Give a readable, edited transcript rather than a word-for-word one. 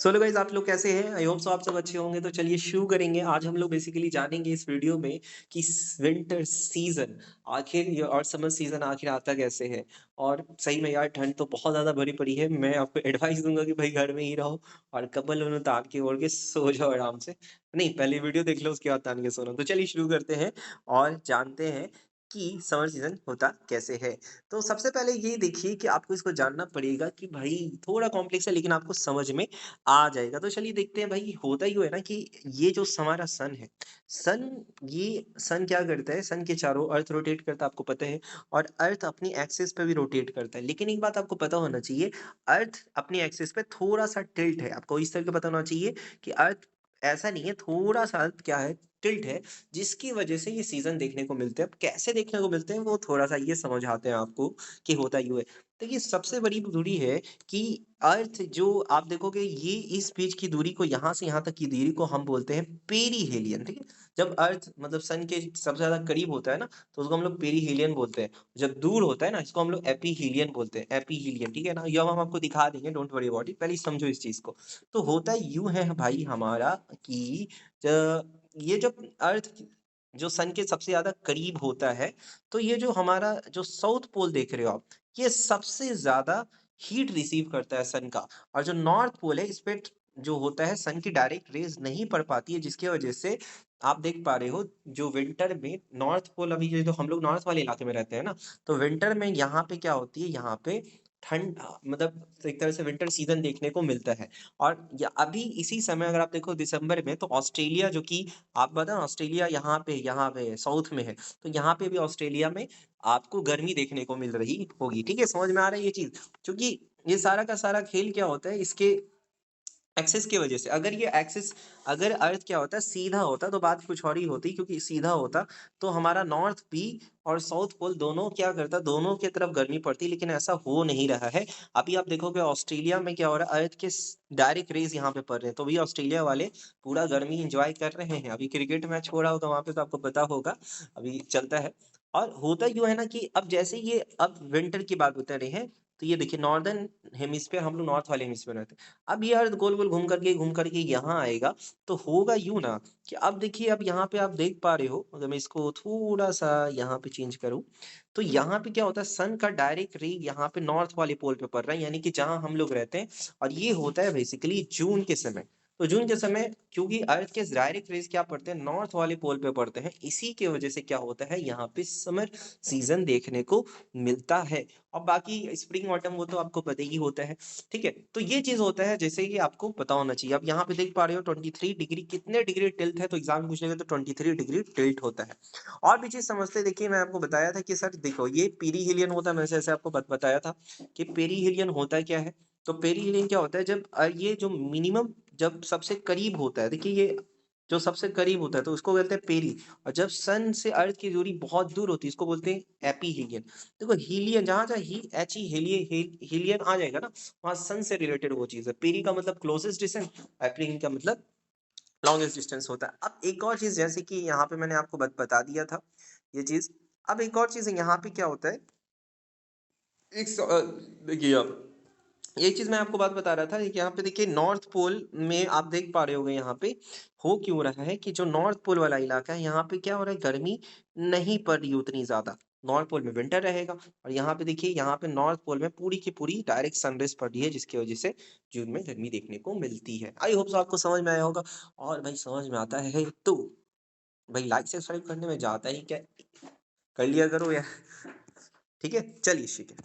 So hello guys, आप लोग कैसे हैं? आई होप सो आप सब अच्छे होंगे। तो चलिए शुरू करेंगे। आज हम लोग बेसिकली जानेंगे इस वीडियो में कि विंटर सीजन आखिर और समर सीजन आखिर आता कैसे है। और सही में यार ठंड तो बहुत ज़्यादा भरी पड़ी है। मैं आपको एडवाइस दूंगा कि भाई घर में ही रहो और कंबल उन्हें तान के ओढ़ के सो जाओ आराम से। नहीं, पहले वीडियो देख लो उसके बाद तान के सोना। तो चलिए शुरू करते हैं और जानते हैं कि समर सीजन होता कैसे है। तो सबसे पहले ये देखिए कि आपको इसको जानना पड़ेगा कि भाई थोड़ा कॉम्प्लेक्स है लेकिन आपको समझ में आ जाएगा। तो चलिए देखते हैं भाई, होता यूँ है ना कि ये जो हमारा सन है, सन ये सन क्या करता है, सन के चारों अर्थ रोटेट करता है, आपको पता है। और अर्थ अपनी एक्सिस पे भी रोटेट करता है। लेकिन एक बात आपको पता होना चाहिए, अर्थ अपनी एक्सिस पे थोड़ा-सा टिल्ट है। आपको इस तरह का पता होना चाहिए कि अर्थ ऐसा नहीं है, थोड़ा-सा अर्थ क्या है, टिल्ट है, जिसकी वजह से ये सीज़न देखने को मिलते हैं। अब कैसे देखने को मिलते हैं वो थोड़ा-सा ये समझाते हैं आपको कि होता यूँ है। देखिए सबसे बड़ी दूरी है कि अर्थ जो आप देखोगे, ये इस बीच की दूरी को, यहाँ से यहाँ तक की दूरी को हम बोलते हैं पेरीहेलियन, ठीक है? जब अर्थ मतलब सन के सबसे ज़्यादा करीब होता है ना, तो उसको हम लोग पेरीहेलियन बोलते हैं। जब दूर होता है ना, इसको हम लोग एपीहीलियन बोलते हैं, एपीहीलियन, ठीक है ना? ये अब हम आपको दिखा देंगे, डोंट वरी अबाउट इट, पहले समझो इस चीज़ को। तो होता यूँ है भाई हमारा कि ये जब अर्थ जो सन के सबसे ज़्यादा करीब होता है, तो ये जो हमारा जो साउथ पोल देख रहे हो आप, ये सबसे ज़्यादा हीट रिसीव करता है सन का। और जो नॉर्थ पोल है, इस पे जो होता है सन की डायरेक्ट रेज़ नहीं पड़ पाती है, जिसकी वजह से आप देख पा रहे हो जो विंटर में नॉर्थ पोल, अभी ये जो हम लोग नॉर्थ वाले इलाके में रहते हैं ना, तो विंटर में यहाँ पे क्या होती है, यहाँ पे ठंड मतलब एक तरह से विंटर सीज़न देखने को मिलता है। और य अभी इसी समय अगर आप देखो दिसंबर में, तो ऑस्ट्रेलिया जो कि आप पता है ऑस्ट्रेलिया यहाँ पे साउथ में है, तो यहाँ पे भी ऑस्ट्रेलिया में आपको गर्मी देखने को मिल रही होगी, ठीक है? समझ में आ रहा है ये चीज़? क्योंकि ये सारा का सारा खेल क्या होता है, इसके एक्सिस की वजह से। अगर ये एक्सिस, अगर अर्थ क्या होता है सीधा होता, तो बात कुछ और ही होती, क्योंकि सीधा होता तो हमारा नॉर्थ भी और साउथ पोल दोनों क्या करता, दोनों की तरफ गर्मी पड़ती, लेकिन ऐसा हो नहीं रहा है। अभी आप देखोगे ऑस्ट्रेलिया में क्या हो रहा है, अर्थ के डायरेक्ट रेज यहाँ पे पड़ रहे हैं, तो भी ऑस्ट्रेलिया वाले पूरा गर्मी एंजॉय कर रहे हैं। अभी क्रिकेट मैच हो रहा होगा वहां पे, तो आपको पता होगा, अभी चलता है। और होता यूँ है ना कि अब जैसे ये अब विंटर की बात बता रहे हैं, तो ये देखिए नॉर्दर्न हेमिस्फीयर, हम लोग नॉर्थ वाले हेमिस्फीयर में रहते हैं। अब ये अर्थ गोल-गोल घूम कर के यहाँ आएगा, तो होगा यूँ ना कि अब देखिए, अब यहाँ पे आप देख पा रहे हो, अगर मैं इसको थोड़ा-सा यहाँ पे चेंज करूँ, तो यहाँ पे क्या होता है, सन का डायरेक्ट रे यहाँ पे नॉर्थ वाले पोल पे पड़ रहा है, यानी कि जहाँ हम लोग रहते हैं। और ये होता है बेसिकली जून के समय। तो जून के समय क्योंकि अर्थ के डायरेक्ट रेज़ क्या पड़ते हैं, नॉर्थ वाले पोल पे पड़ते हैं, इसी की वजह से क्या होता है, यहाँ पे समर सीज़न देखने को मिलता है। और बाकी स्प्रिंग ऑटम वो तो आपको पता ही होता है। ठीक है? तो ये चीज़ होता है, जैसे कि आपको पता होना चाहिए। अब यहाँ पे देख पा रहे हो 23 डिग्री, कितने डिग्री टिल्ट है, तो एग्ज़ाम में पूछ लेगा तो 23 डिग्री टिल्ट होता है। और भी चीज़ समझते हैं, देखिए मैं आपको बताया था कि सर देखो ये पेरिहेलियन होता है, मैं जैसे आपको बताया था कि पेरिहेलियन होता क्या है? तो पेरिहेलियन क्या होता है, जब ये जो मिनिमम जब सबसे करीब होता है, देखिए ये जो सबसे करीब होता है तो उसको कहते हैं पेरी। और जब सन से अर्थ की दूरी बहुत दूर होती है, इसको बोलते हैं एपीहीलियन। देखो हीलियन जहाँ-जहाँ ही एच ही हीलियन आ जाएगा ना, वहाँ सन से रिलेटेड वो चीज़ है। पेरी का मतलब क्लोज़ेस्ट डिस्टेंस, एपीहीलियन का मतलब लॉन्गेस्ट डिस्टेंस होता है। अब एक और चीज़, जैसे कि यहाँ पे मैंने आपको बता दिया था ये चीज़। अब एक और चीज़ है, यहाँ पे क्या होता है, देखिए आप, ये चीज़ मैं आपको बात बता रहा था कि यहाँ पे देखिए नॉर्थ पोल में आप देख पा रहे होंगे, यहाँ पे हो क्यों रहा है कि जो नॉर्थ पोल वाला इलाका है, यहाँ पे क्या हो रहा है, गर्मी नहीं पड़ रही उतनी ज़्यादा। नॉर्थ पोल में विंटर रहेगा और यहाँ पे देखिए, यहाँ पे नॉर्थ पोल में पूरी की पूरी डायरेक्ट सनरेज़ पड़ रही है, जिसकी वज़ह से जून में गर्मी देखने को मिलती है। आई होप सो आपको समझ में आया होगा। और भाई समझ में आता है तो भाई लाइक सब्सक्राइब करने में जाता ही क्या, कर लिया करो यार। ठीक है? चलिए ठीक है।